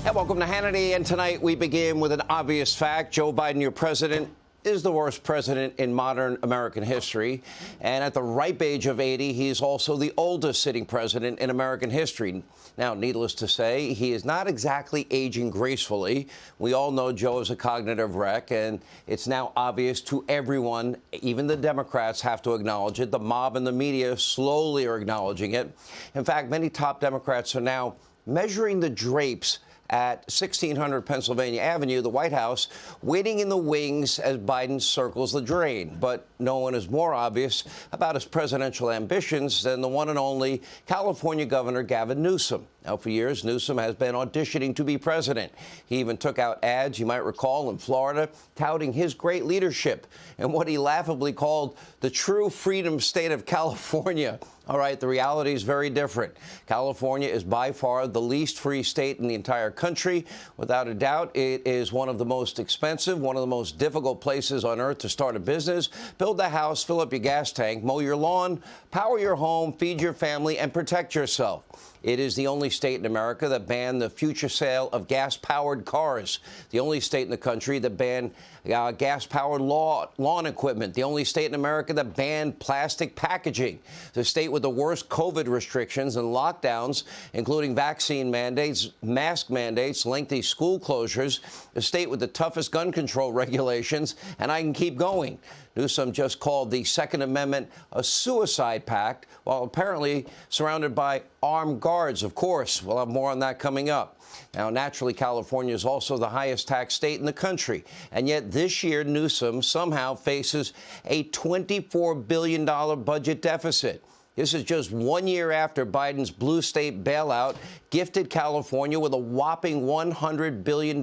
And welcome to Hannity. And tonight we begin with an obvious fact. Joe Biden, your president, is the worst president in modern American history. And at the ripe age of 80, he's also the oldest sitting president in American history. Now, needless to say, he is not exactly aging gracefully. We all know Joe is a cognitive wreck, and it's now obvious to everyone. Even the Democrats have to acknowledge it. The mob and the media slowly are acknowledging it. In fact, many top Democrats are now measuring the drapes at 1600 Pennsylvania Avenue, the White House, waiting in the wings as Biden circles the drain. But no one is more obvious about his presidential ambitions than the one and only California Governor Gavin Newsom. Now, for years, Newsom has been auditioning to be president. He even took out ads, you might recall, in Florida, touting his great leadership and what he laughably called the true freedom state of California. All right, the reality is very different. California is by far the least free state in the entire country. Without a doubt, it is one of the most expensive, one of the most difficult places on earth to start a business, build a house, fill up your gas tank, mow your lawn, power your home, feed your family, and protect yourself. It is the only state in America that banned the future sale of gas-powered cars. The only state in the country that banned gas-powered lawn equipment. The only state in America that banned plastic packaging. The state with the worst COVID restrictions and lockdowns, including vaccine mandates, mask mandates, lengthy school closures. The state with the toughest gun control regulations, and I can keep going. Newsom just called the Second Amendment a suicide pact, while apparently surrounded by armed guards, of course. We'll have more on that coming up. Now, naturally, California is also the highest tax state in the country. And yet this year, Newsom somehow faces a $24 billion budget deficit. This is just 1 year after Biden's blue state bailout gifted California with a whopping $100 billion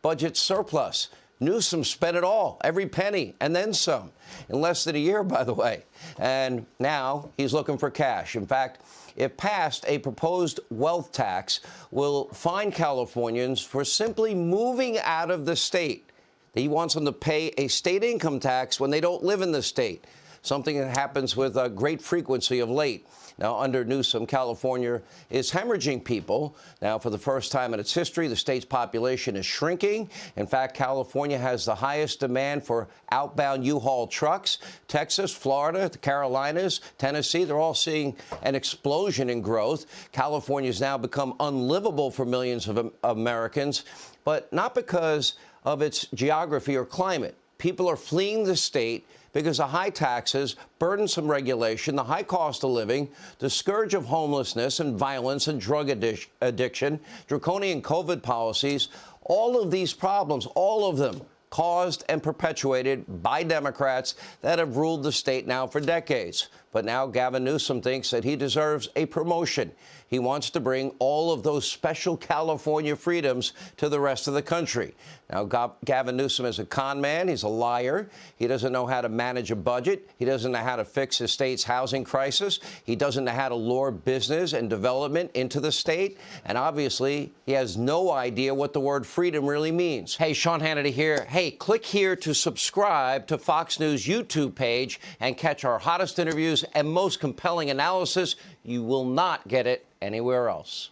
budget surplus. Newsom spent it all, every penny, and then some, in less than a year, by the way. And now he's looking for cash. In fact, if passed, a proposed wealth tax will fine Californians for simply moving out of the state. He wants them to pay a state income tax when they don't live in the state, something that happens with a great frequency of late. Now, under Newsom, California is hemorrhaging people. Now, for the first time in its history, the state's population is shrinking. In fact, California has the highest demand for outbound U-Haul trucks. Texas, Florida, the Carolinas, Tennessee, they're all seeing an explosion in growth. California has now become unlivable for millions of Americans, but not because of its geography or climate. People are fleeing the state because of high taxes, burdensome regulation, the high cost of living, the scourge of homelessness and violence and drug addiction, draconian COVID policies. All of these problems, all of them caused and perpetuated by Democrats that have ruled the state now for decades. But now Gavin Newsom thinks that he deserves a promotion. He wants to bring all of those special California freedoms to the rest of the country. Now, Gavin Newsom is a con man. He's a liar. He doesn't know how to manage a budget. He doesn't know how to fix his state's housing crisis. He doesn't know how to lure business and development into the state. And obviously, he has no idea what the word freedom really means. Hey, Sean Hannity here. Hey, click here to subscribe to Fox News YouTube page and catch our hottest interviews and most compelling analysis. You will not get it anywhere else.